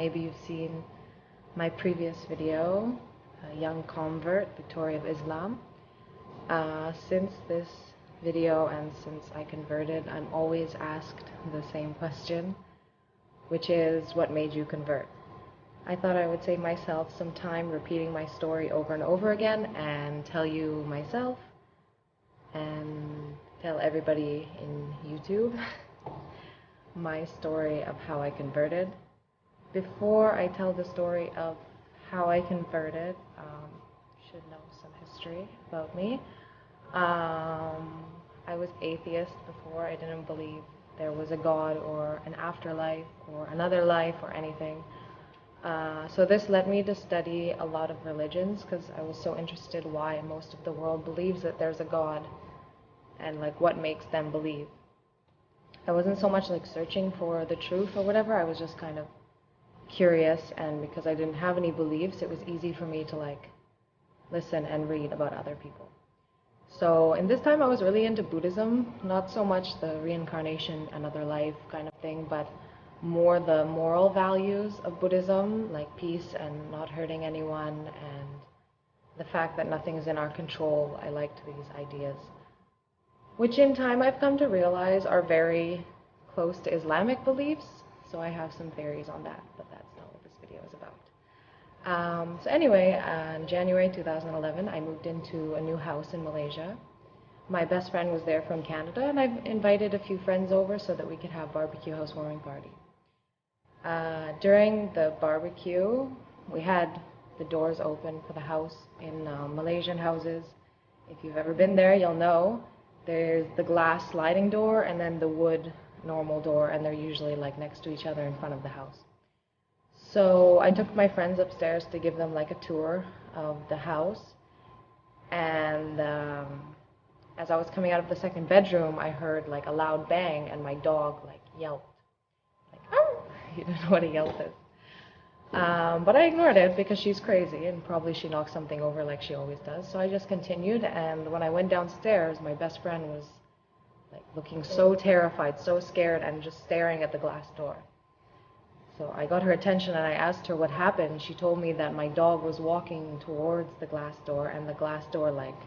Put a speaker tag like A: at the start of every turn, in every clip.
A: maybe you've seen my previous video, a young convert, the Story of Islam. Since this video and since I converted, I'm always asked the same question, which is, what made you convert? I thought I would save myself some time repeating my story over and over again and tell you myself and tell everybody in YouTube my story of how I converted. Before I tell the story of how I converted, you should know some history about me. I was atheist before. I didn't believe there was a God or an afterlife or another life or anything. So this led me to study a lot of religions because I was so interested why most of the world believes that there's a God and like what makes them believe. I wasn't so much like searching for the truth or whatever. I was just kind of curious, and because I didn't have any beliefs, it was easy for me to like listen and read about other people. So in this time I was really into Buddhism, not so much the reincarnation, another life kind of thing, but more the moral values of Buddhism, like peace and not hurting anyone, and the fact that nothing is in our control. I liked these ideas, which in time I've come to realize are very close to Islamic beliefs. So I have some theories on that, but that's not what this video is about. So anyway, in January 2011, I moved into a new house in Malaysia. My best friend was there from Canada, and I've invited a few friends over so that we could have barbecue housewarming party. During the barbecue, we had the doors open for the house. In Malaysian houses, if you've ever been there, you'll know there's the glass sliding door and then the wood normal door, and they're usually like next to each other in front of the house. So I took my friends upstairs to give them like a tour of the house, and as I was coming out of the second bedroom, I heard like a loud bang, and my dog like yelped, like, oh! You don't know what a yelp is. But I ignored it because she's crazy and probably she knocked something over like she always does. So I just continued, and when I went downstairs, my best friend was like looking so terrified, so scared, and just staring at the glass door. So I got her attention and I asked her what happened. She told me that my dog was walking towards the glass door, and the glass door like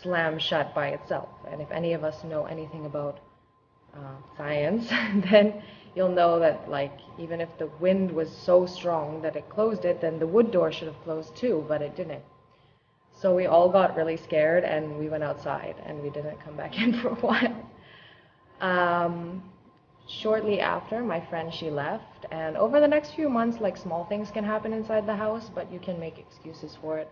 A: slammed shut by itself. And if any of us know anything about science, then you'll know that like even if the wind was so strong that it closed it, then the wood door should have closed too, but it didn't. So we all got really scared and we went outside and we didn't come back in for a while. Shortly after, my friend, she left, and over the next few months, like small things can happen inside the house, but you can make excuses for it.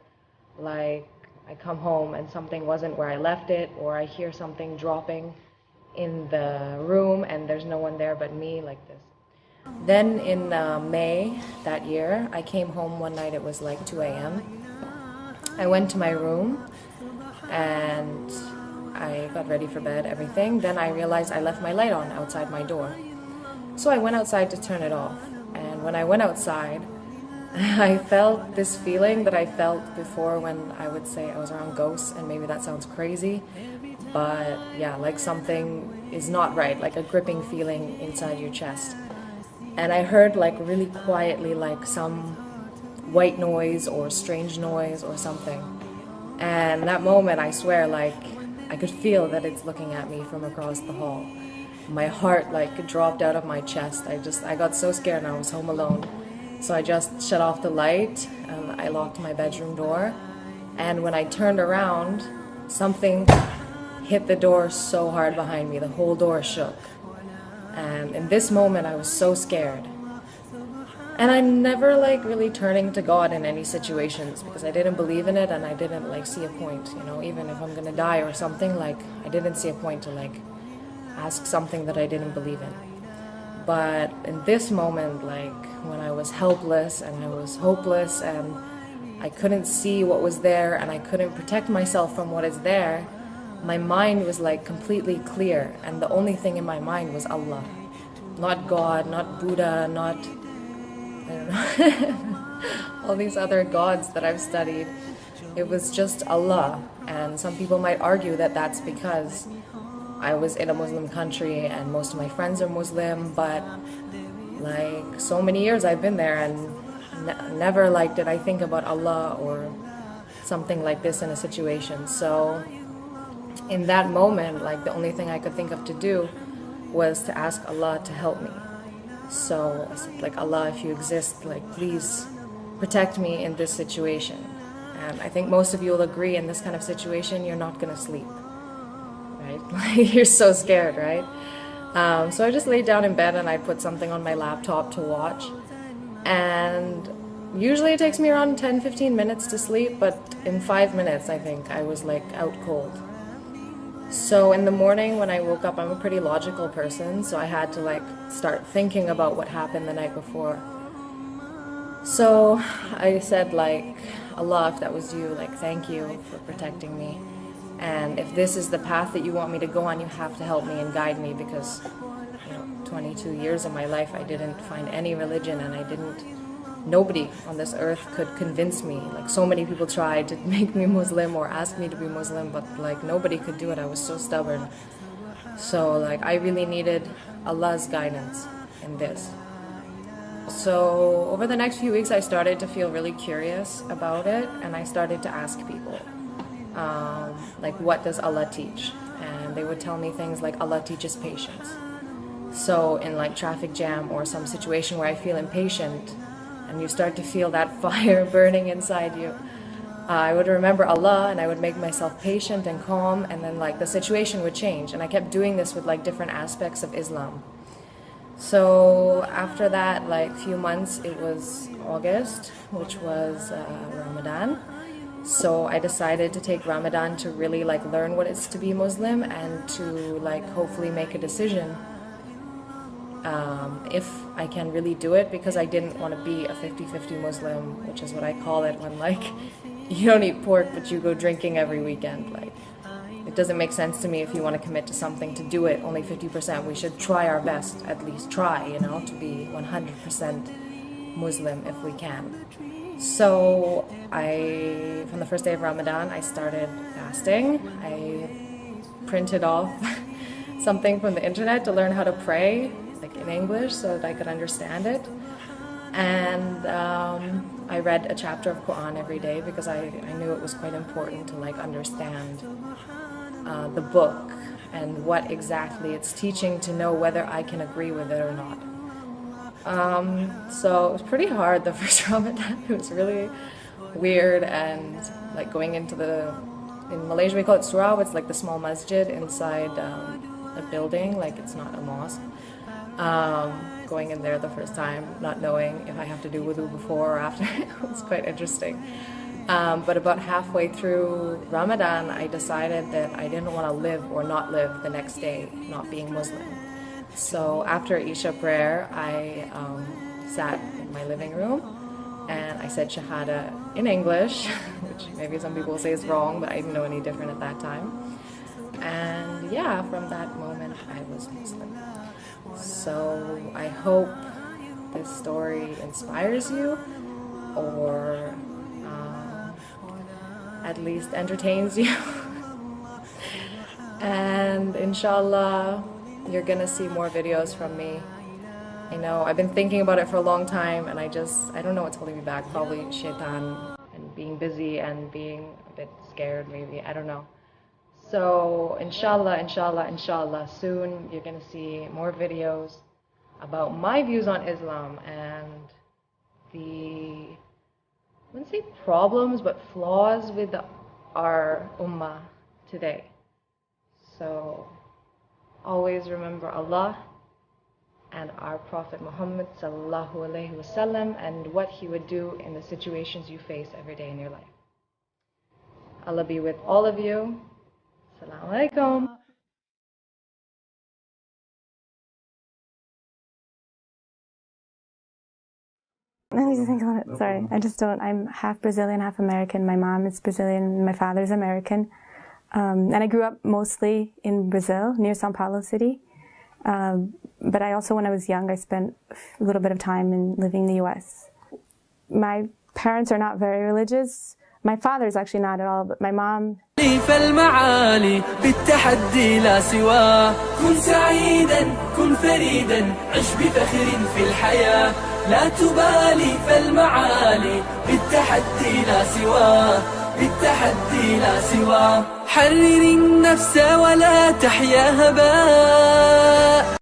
A: Like I come home and something wasn't where I left it, or I hear something dropping in the room and there's no one there but me, like this. Then in May that year, I came home one night, it was like 2 a.m. I went to my room and I got ready for bed, everything. Then I realized I left my light on outside my door. So I went outside to turn it off. And when I went outside, I felt this feeling that I felt before when I would say I was around ghosts, and maybe that sounds crazy, but yeah, like something is not right, like a gripping feeling inside your chest. And I heard like really quietly like some white noise or strange noise or something. And that moment, I swear, like I could feel that it's looking at me from across the hall. My heart like dropped out of my chest. I got so scared, and I was home alone. So I just shut off the light and I locked my bedroom door. And when I turned around, something hit the door so hard behind me. The whole door shook. And in this moment, I was so scared. And I'm never like really turning to God in any situations because I didn't believe in it, and I didn't like see a point, you know, even if I'm gonna die or something, like I didn't see a point to like ask something that I didn't believe in. But in this moment, like when I was helpless and I was hopeless and I couldn't see what was there and I couldn't protect myself from what is there, my mind was like completely clear, and the only thing in my mind was Allah. Not God, not Buddha, not, I don't know, all these other gods that I've studied. It was just Allah. And some people might argue that that's because I was in a Muslim country and most of my friends are Muslim, but Like, so many years I've been there, and never like did I think about Allah or something like this in a situation. So in that moment, like, the only thing I could think of to do was to ask Allah to help me. So I said, like, Allah, if you exist, like, please protect me in this situation. And I think most of you will agree, in this kind of situation, you're not gonna sleep, right? Like, you're so scared, right? So I just laid down in bed and I put something on my laptop to watch. And usually it takes me around 10-15 minutes to sleep, but in 5 minutes, I think, I was like out cold. So in the morning when I woke up, I'm a pretty logical person, so I had to like start thinking about what happened the night before. So I said, like, Allah, if that was you, like, thank you for protecting me. And if this is the path that you want me to go on, you have to help me and guide me, because, 22 years of my life I didn't find any religion, and nobody on this earth could convince me. Like, so many people tried to make me Muslim or ask me to be Muslim, but like nobody could do it. I was so stubborn. So like I really needed Allah's guidance in this. So over the next few weeks I started to feel really curious about it, and I started to ask people, like, what does Allah teach? And they would tell me things like Allah teaches patience. So in like traffic jam or some situation where I feel impatient, and you start to feel that fire burning inside you, I would remember Allah and I would make myself patient and calm, and then like the situation would change. And I kept doing this with like different aspects of Islam. So after that, like few months, it was August, which was Ramadan. So I decided to take Ramadan to really like learn what it's to be Muslim, and to like hopefully make a decision if I can really do it, because I didn't want to be a 50-50 Muslim, which is what I call it when like you don't eat pork but you go drinking every weekend. Like, it doesn't make sense to me. If you want to commit to something, to do it only 50%. We should try our best, at least try, to be 100% Muslim if we can. So from the first day of Ramadan, I started fasting. I printed off something from the internet to learn how to pray, like in English, so that I could understand it. And I read a chapter of Quran every day, because I knew it was quite important to like understand the book and what exactly it's teaching, to know whether I can agree with it or not. So it was pretty hard the first Ramadan. It was really weird, and like going into in Malaysia we call it surau. It's like the small masjid inside a building, like it's not a mosque. Going in there the first time, not knowing if I have to do wudu before or after, it was quite interesting. But about halfway through Ramadan, I decided that I didn't want to live or not live the next day, not being Muslim. So after Isha prayer, I sat in my living room and I said Shahada in English, which maybe some people say is wrong, but I didn't know any different at that time. And yeah, from that moment, I was Muslim. So I hope this story inspires you, or at least entertains you. And inshallah, you're gonna see more videos from me. I know I've been thinking about it for a long time, and I don't know what's holding me back. Probably shaitan and being busy and being a bit scared, maybe, I don't know. So inshallah, soon you're gonna see more videos about my views on Islam and I wouldn't say problems, but flaws with our ummah today. So always remember Allah and our Prophet Muhammad sallallahu alaihi wasallam, and what he would do in the situations you face every day in your life. Allah be with all of you. Assalamu alaikum.
B: Let me just think about it. Sorry, I just don't. I'm half Brazilian, half American. My mom is Brazilian, my father's American. And I grew up mostly in Brazil, near São Paulo city. But I also, when I was young, I spent a little bit of time living in the US. My parents are not very religious. My father's actually not at all, but my mom
C: فالمعالي بالتحدي لا سواه. كن سعيدا كن فريدا عش بفخر في الحياة، لا تبالي فالمعالي بالتحدي لا سواه، بالتحدي لا سواه. حرر النفس ولا تحيا هباء.